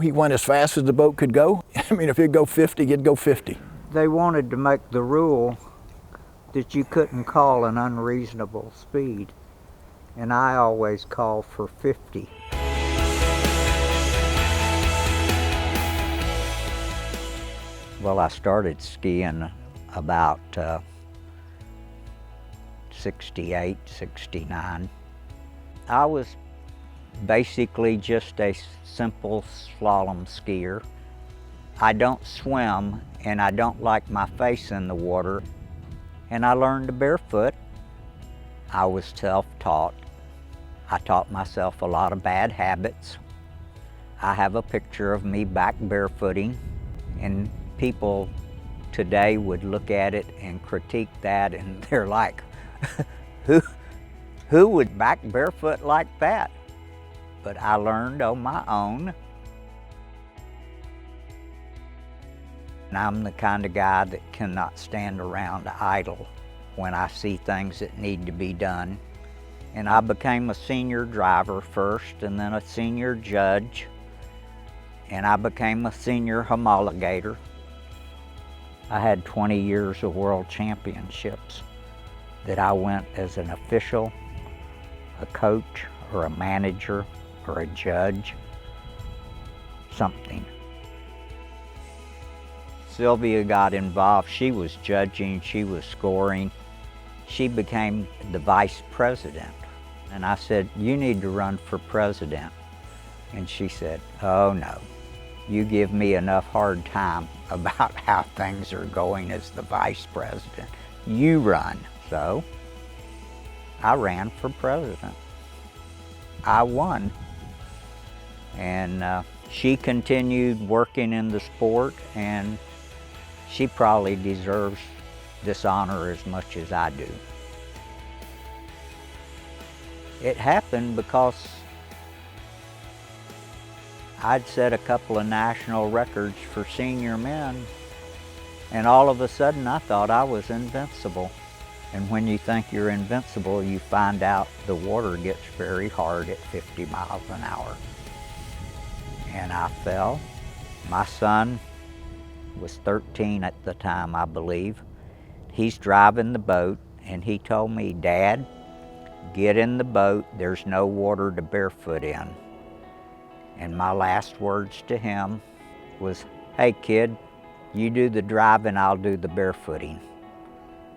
He went as fast as the boat could go. I mean, if it'd go 50, it'd go 50. They wanted to make the rule that you couldn't call an unreasonable speed, and I always call for 50. Well, I started skiing about 68, 69. I was basically just a simple slalom skier. I don't swim and I don't like my face in the water. And I learned to barefoot. I was self-taught. I taught myself a lot of bad habits. I have a picture of me back barefooting, and people today would look at it and critique that, and they're like, who would back barefoot like that? But I learned on my own. And I'm the kind of guy that cannot stand around idle when I see things that need to be done. And I became a senior driver first, and then a senior judge, and I became a senior homologator. I had 20 years of world championships that I went as an official, a coach, or a manager, or a judge, something. Sylvia got involved. She was judging, she was scoring. She became the vice president. And I said, "You need to run for president." And she said, "Oh no, you give me enough hard time about how things are going as the vice president. You run." So I ran for president. I won. And she continued working in the sport, and she probably deserves this honor as much as I do. It happened because I'd set a couple of national records for senior men, and all of a sudden I thought I was invincible. And when you think you're invincible, you find out the water gets very hard at 50 miles an hour. And I fell. My son was 13 at the time, I believe. He's driving the boat, and he told me, "Dad, get in the boat, there's no water to barefoot in." And my last words to him was, "Hey kid, you do the driving, I'll do the barefooting."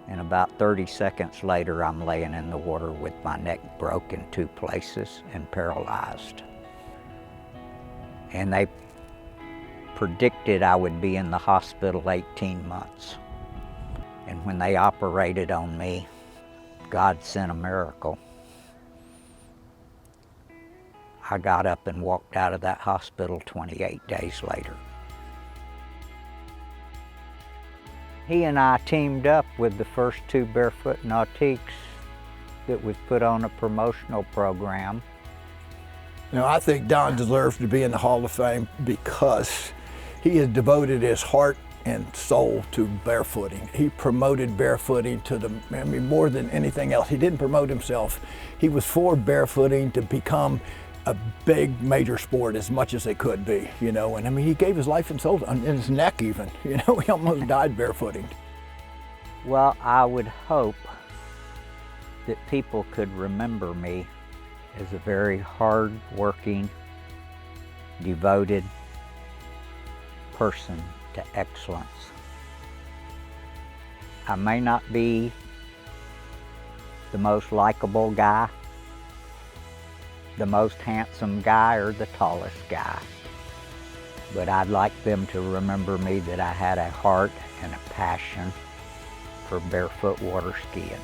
And about 30 seconds later, I'm laying in the water with my neck broke in 2 places and paralyzed. And they predicted I would be in the hospital 18 months. And when they operated on me, God sent a miracle. I got up and walked out of that hospital 28 days later. He and I teamed up with the first 2 Barefoot Nautiques that was put on a promotional program. You know, I think Don deserves to be in the Hall of Fame because he has devoted his heart and soul to barefooting. He promoted barefooting to more than anything else. He didn't promote himself. He was for barefooting to become a big major sport as much as it could be, you know. And I mean, he gave his life and soul, in his neck even, you know, he almost died barefooting. Well, I would hope that people could remember me as a very hard-working, devoted person to excellence. I may not be the most likable guy, the most handsome guy, or the tallest guy, but I'd like them to remember me that I had a heart and a passion for barefoot water skiing.